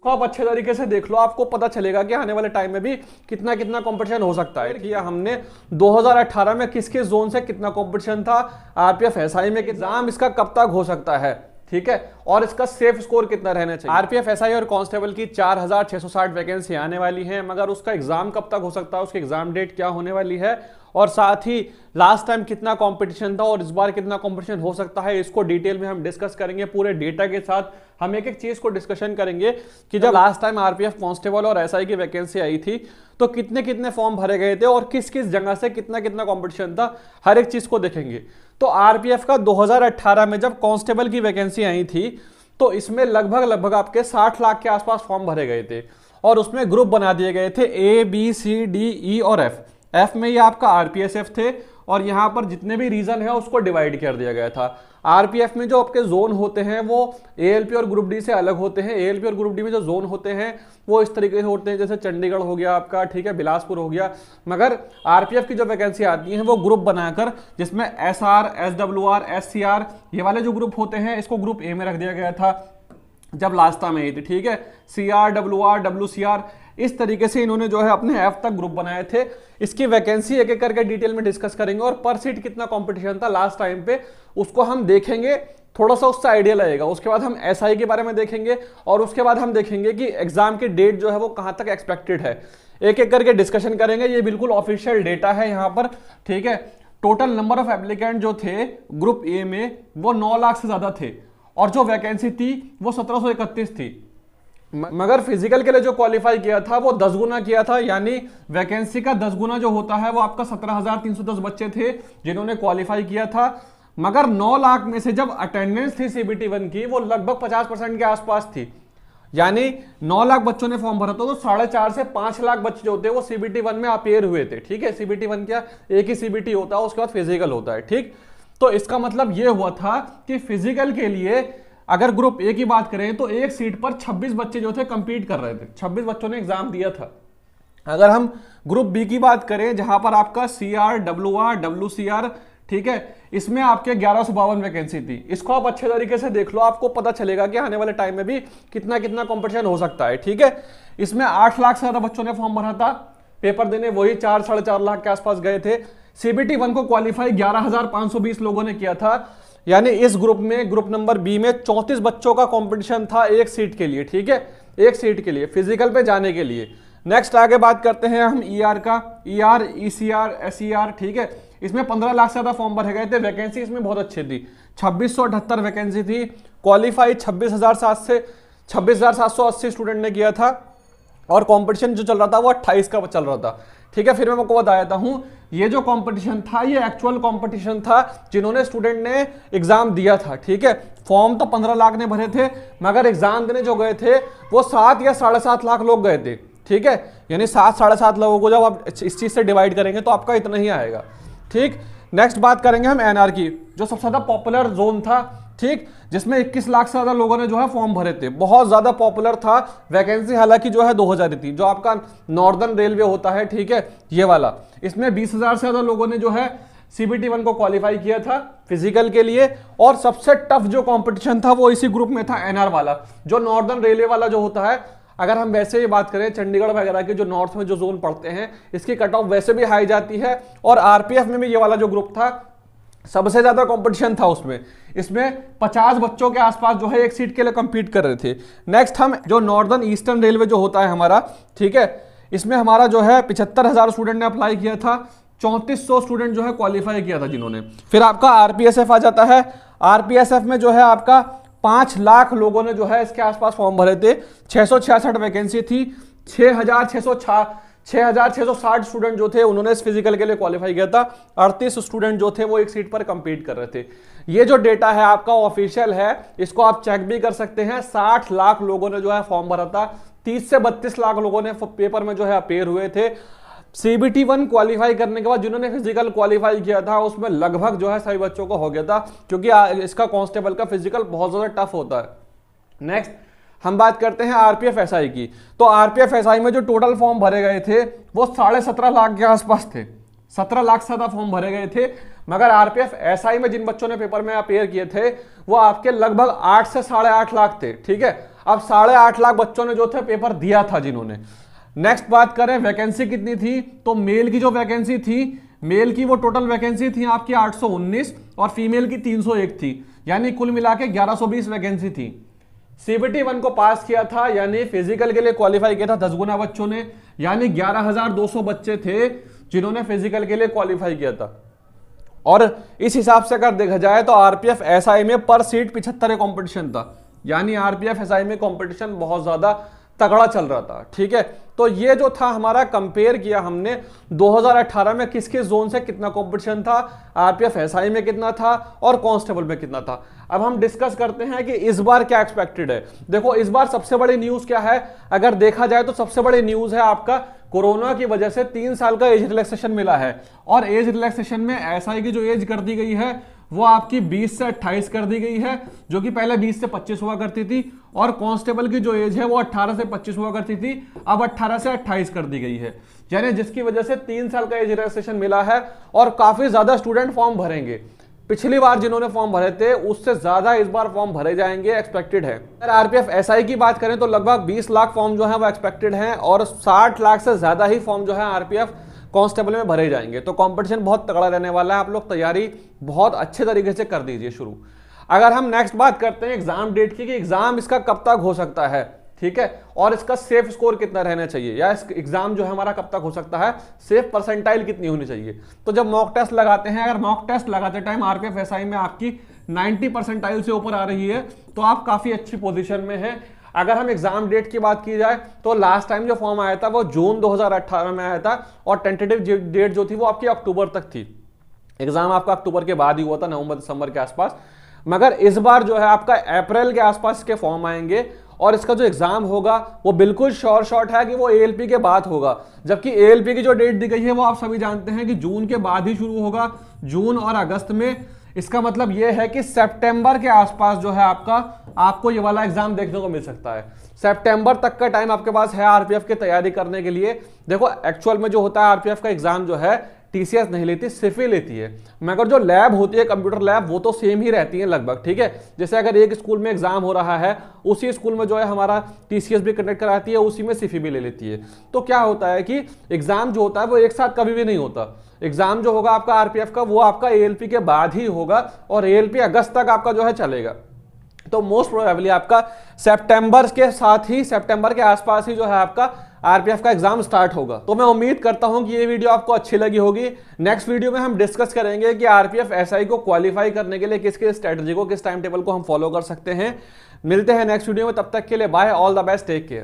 को आप अच्छे तरीके से देख लो, आपको पता चलेगा कि आने वाले टाइम में भी कितना कितना कंपटीशन हो सकता है। कि हमने 2018 में किस किस जोन से कितना कंपटीशन था, आरपीएफ एसआई में एग्जाम इसका कब तक हो सकता है, ठीक है, और इसका सेफ स्कोर कितना रहना चाहिए। आरपीएफ एसआई और कांस्टेबल की 4660 वैकेंसी आने वाली हैं, मगर उसका एग्जाम कब तक हो सकता है, उसकी एग्जाम डेट क्या होने वाली है, और साथ ही लास्ट टाइम कितना कंपटीशन था और इस बार कितना कंपटीशन हो सकता है, इसको डिटेल में हम डिस्कस करेंगे पूरे डेटा के साथ। हम एक एक चीज को डिस्कशन करेंगे कि जब लास्ट टाइम आरपीएफ कांस्टेबल और एसआई की वैकेंसी आई थी तो कितने कितने फॉर्म भरे गए थे और किस किस जगह से कितना कितना कंपटीशन था, हर एक चीज को देखेंगे। तो आरपीएफ का 2018 में जब कांस्टेबल की वैकेंसी आई थी तो इसमें लगभग आपके 60 लाख के आसपास फॉर्म भरे गए थे और उसमें ग्रुप बना दिए गए थे A B C D E और एफ। एफ में ये आपका आरपीएसएफ थे और यहां पर जितने भी रीजन है उसको डिवाइड कर दिया गया था। आरपीएफ में जो आपके जोन होते हैं वो एएलपी और ग्रुप डी से अलग होते हैं। एएलपी और ग्रुप डी में जो जोन होते हैं वो इस तरीके से होते हैं, जैसे चंडीगढ़ हो गया आपका, ठीक है, बिलासपुर हो गया। मगर आरपीएफ की जो वैकेंसी आती है वो ग्रुप बनाकर, जिसमें एसआर, एसडब्ल्यूआर, एससीआर ये वाले जो ग्रुप होते हैं इसको ग्रुप ए में रख दिया गया था जब लास्ट टाइम आई थी, ठीक है। सीआर, डब्ल्यूआर, डब्ल्यूसीआर, इस तरीके से इन्होंने जो है अपने एफ तक ग्रुप बनाए थे। इसकी वैकेंसी एक एक करके डिटेल में डिस्कस करेंगे और पर सीट कितना कंपटीशन था लास्ट टाइम पे उसको हम देखेंगे, थोड़ा सा उससे आइडिया लगेगा। उसके बाद हम एसआई के बारे में देखेंगे और उसके बाद हम देखेंगे कि एग्जाम की डेट जो है वो कहां तक एक्सपेक्टेड है। एक एक करके डिस्कशन करेंगे। ये बिल्कुल ऑफिशियल डेटा है यहाँ पर, ठीक है। टोटल नंबर ऑफ एप्लीकेंट जो थे ग्रुप ए में वो 9 लाख से ज्यादा थे और जो वैकेंसी थी वो 1731 थी। मगर फिजिकल के लिए जो क्वालिफाई किया था वो 10 गुना किया था, यानी वैकेंसी का 10 गुना जो होता है वो आपका 17,310 बच्चे थे जिन्होंने क्वालिफाई किया था। मगर 9 लाख में से जब अटेंडेंस थी सीबीटी 1 की वो लगभग 50% के आसपास थी, यानी 9 लाख बच्चों ने फॉर्म भरा था तो 4.5 से 5 लाख बच्चे जो होते हैं वो सीबीटी 1 में अपेयर हुए थे, ठीक है। सीबीटी 1 क्या, एक ही सीबीटी होता है, उसके बाद फिजिकल होता है, ठीक। तो इसका मतलब ये हुआ था कि फिजिकल के लिए अगर ग्रुप ए की बात करें तो एक सीट पर 26 बच्चे जो थे कंपीट कर रहे थे, 26 बच्चों ने एग्जाम दिया था। अगर हम ग्रुप बी की बात करें जहां पर आपका सीआर, डब्ल्यूआर, डब्ल्यूसीआर, ठीक है, इसमें आपके 1152 वैकेंसी थी। इसको आप अच्छे तरीके से देख लो, आपको पता चलेगा कि आने वाले टाइम में भी कितना कितना कंपटीशन हो सकता है, ठीक है। इसमें 8 लाख से ज्यादा बच्चों ने फॉर्म भरा था पेपर देने, वही 4-4.5 लाख के आसपास गए थे। सीबीटी 1 को क्वालिफाई 11,520 लोगों ने किया था, यानी इस ग्रुप में, ग्रुप नंबर बी में 34 बच्चों का कंपटीशन था एक सीट के लिए, ठीक है, एक सीट के लिए फिजिकल पे जाने के लिए। नेक्स्ट आगे बात करते हैं हम ईआर का, ईआर, ईसीआर, एसईआर, ठीक है। इसमें 15 लाख से ज्यादा फॉर्म भरे गए थे। वैकेंसी इसमें बहुत अच्छी थी, 2678 वैकेंसी थी। क्वालिफाई 26,780 स्टूडेंट ने किया था और कंपटीशन जो चल रहा था वो 28 का चल रहा था, ठीक है। फिर मैं आपको बता देता हूं, ये जो कंपटीशन था ये एक्चुअल कंपटीशन था जिन्होंने स्टूडेंट ने एग्जाम दिया था, ठीक है। फॉर्म तो 15 लाख ने भरे थे मगर एग्जाम देने जो गए थे वो 7 या 7.5 लाख लोग गए थे, ठीक है। यानी 7-7.5 लोगों को जब आप इस चीज से डिवाइड करेंगे तो आपका इतना ही आएगा, ठीक। नेक्स्ट बात करेंगे हम एनआर की, जो सबसे ज्यादा पॉपुलर जोन था, ठीक, जिसमें 21 लाख से ज्यादा लोगों ने जो है फॉर्म भरे थे। बहुत ज्यादा पॉपुलर था। वैकेंसी हालांकि जो है 2000 थी, जो आपका नॉर्दर्न रेलवे होता है, ठीक है, ये वाला। इसमें 20,000 से ज्यादा लोगों ने जो है सीबीटी 1 को क्वालिफाई किया था फिजिकल के लिए। और सबसे टफ जो कंपटीशन था वो इसी ग्रुप में था, एनआर वाला, जो नॉर्दर्न रेलवे वाला जो होता है। अगर हम वैसे ही बात करें चंडीगढ़ वगैरह के जो नॉर्थ में जो जोन पड़ते हैं, इसकी कट ऑफ वैसे भी हाई जाती है। और आरपीएफ में भी ये वाला जो ग्रुप था सबसे ज्यादा कंपटीशन था उसमें। इसमें 50 बच्चों के आसपास जो है एक सीट के लिए कंपीट कर रहे थे। नेक्स्ट हम जो नॉर्दर्न ईस्टर्न रेलवे जो होता है हमारा, ठीक है, इसमें हमारा जो है 75,000 स्टूडेंट ने अप्लाई किया था, 3400 स्टूडेंट जो है क्वालिफाई किया था जिन्होंने। फिर आपका आरपीएसएफ आ जाता है। आरपीएसएफ में जो है आपका 5 लाख लोगों ने जो है इसके आसपास फॉर्म भरे थे। 666 वैकेंसी थी। 6,660 स्टूडेंट जो थे उन्होंने इस फिजिकल के लिए क्वालिफाई किया था। 38 स्टूडेंट जो थे वो एक सीट पर कंपीट कर रहे थे। ये जो डेटा है आपका ऑफिशियल है, इसको आप चेक भी कर सकते हैं। 60 लाख लोगों ने जो है फॉर्म भरा था, 30 से 32 लाख लोगों ने पेपर में जो है अपेयर हुए थे। सीबीटी 1 क्वालिफाई करने के बाद जिन्होंने फिजिकल क्वालिफाई किया था उसमें लगभग जो है सभी बच्चों को हो गया था, क्योंकि इसका कांस्टेबल का फिजिकल बहुत ज्यादा टफ होता है। नेक्स्ट हम बात करते हैं आरपीएफ एसआई की। तो आरपीएफ एसआई में जो टोटल फॉर्म भरे गए थे वो 17.5 लाख के आसपास थे। 17 लाख से ज्यादा फॉर्म भरे गए थे। मगर आरपीएफ एसआई में जिन बच्चों ने पेपर में अपेयर किए थे वो आपके लगभग 8 से 8.5 लाख थे, ठीक है। अब 8.5 लाख बच्चों ने जो थे पेपर दिया था जिन्होंने। नेक्स्ट बात करें वैकेंसी कितनी थी, तो मेल की जो वैकेंसी थी, मेल की वो टोटल वैकेंसी थी आपकी 819 और फीमेल की 301 थी, यानी कुल मिला के 1120 वैकेंसी थी। सीबीटी 1 को पास किया था, यानी फिजिकल के लिए क्वालिफाई किया था 10 गुना बच्चों ने, यानी 11,200 बच्चे थे जिन्होंने फिजिकल के लिए क्वालिफाई किया था। और इस हिसाब से अगर देखा जाए तो आरपीएफ एसआई में पर सीट 75 कंपटीशन था, यानी आरपीएफ एसआई में कंपटीशन बहुत ज्यादा तगड़ा चल रहा था। ठीक है, तो ये जो था हमारा कंपेयर किया हमने 2018 में किस किस जोन से कितना कंपटीशन था, आरपीएफ एसआई में कितना था और कांस्टेबल में कितना था। अब हम डिस्कस करते हैं कि इस बार क्या एक्सपेक्टेड है। देखो इस बार सबसे बड़ी न्यूज क्या है, अगर देखा जाए तो सबसे बड़ी न्यूज है आपका कोरोना की वजह से 3 साल का एज रिलैक्सेशन मिला है, और एज रिलैक्सेशन में एसआई की जो एज कर दी गई है वो आपकी 20 से 28 कर दी गई है, जो कि पहले 20 से 25 हुआ करती थी, और कांस्टेबल की जो एज है वो 18 से 25 हुआ करती थी, अब 18 से 28 कर दी गई है, यानी जिसकी वजह से 3 साल का एज रिलैक्सेशन मिला है और काफी ज्यादा स्टूडेंट फॉर्म भरेंगे। पिछली बार जिन्होंने फॉर्म भरे थे उससे ज्यादा इस बार फॉर्म भरे जाएंगे, एक्सपेक्टेड है। अगर आरपीएफ एसआई की बात करें तो लगभग 20 लाख फॉर्म जो है वो एक्सपेक्टेड है, और 60 लाख से ज्यादा ही फॉर्म जो है आरपीएफ कांस्टेबल में भरे जाएंगे। तो कंपटीशन बहुत तगड़ा रहने वाला है, आप लोग तैयारी बहुत अच्छे तरीके से कर दीजिए शुरू। अगर हम नेक्स्ट बात करते हैं एग्जाम डेट की, कि एग्जाम इसका कब तक हो सकता है, ठीक है, और इसका सेफ स्कोर कितना रहना चाहिए, या इस एग्जाम जो है हमारा कब तक हो सकता है, सेफ परसेंटाइल कितनी होनी चाहिए। तो जब मॉक टेस्ट लगाते हैं, अगर मॉक टेस्ट लगाते टाइम आरपीएफ एसआई में आपकी 90 परसेंटाइल से ऊपर आ रही है तो आप काफी अच्छी पोजीशन में हैं। अगर हम एग्जाम डेट की बात की जाए तो लास्ट टाइम जो फॉर्म आया था वो जून 2018 में आया था, और टेंटेटिव डेट जो थी वो आपकी अक्टूबर तक थी। एग्जाम आपका अक्टूबर के बाद ही हुआ था, नवंबर दिसंबर के आसपास। मगर इस बार जो है आपका अप्रैल के आसपास के फॉर्म आएंगे, और इसका जो एग्जाम होगा वो बिल्कुल श्योर शॉट है कि वो एएलपी के बाद होगा, जबकि एएलपी की जो डेट दी गई है वो आप सभी जानते हैं कि जून के बाद ही शुरू होगा, जून और अगस्त में। इसका मतलब ये है कि सितंबर के आसपास जो है आपको ये वाला एग्जाम देखने को मिल सकता है। सितंबर तक का टाइम आपके पास है आरपीएफ की तैयारी करने के लिए। देखो एक्चुअल में जो होता है आरपीएफ का एग्जाम जो है टीसीएस नहीं लेती, सिर्फ ही लेती है, मगर जो लैब होती है कंप्यूटर लैब वो तो सेम ही रहती है लगभग। ठीक है, जैसे अगर एक स्कूल में एग्जाम हो रहा है उसी स्कूल में जो है हमारा टीसीएस भी कंडक्ट कराती है, उसी में सिफी भी ले लेती है। तो क्या होता है कि एग्जाम जो होता है वो एक साथ कभी भी नहीं होता। एग्जाम जो होगा आपका आरपीएफ का वो आपका एएलपी के बाद ही होगा, और एएलपी अगस्त तक आपका जो है चलेगा। तो मोस्ट प्रोबेबली आपका सितंबर के साथ ही, सितंबर के आसपास ही जो है आपका आरपीएफ का एग्जाम स्टार्ट होगा। तो मैं उम्मीद करता हूं कि ये वीडियो आपको अच्छी लगी होगी। नेक्स्ट वीडियो में हम डिस्कस करेंगे कि आरपीएफ एसआई को क्वालिफाई करने के लिए किस किस स्ट्रेटजी को, किस टाइम टेबल को हम फॉलो कर सकते हैं। मिलते हैं नेक्स्ट वीडियो में, तब तक के लिए bye, all the best, take care.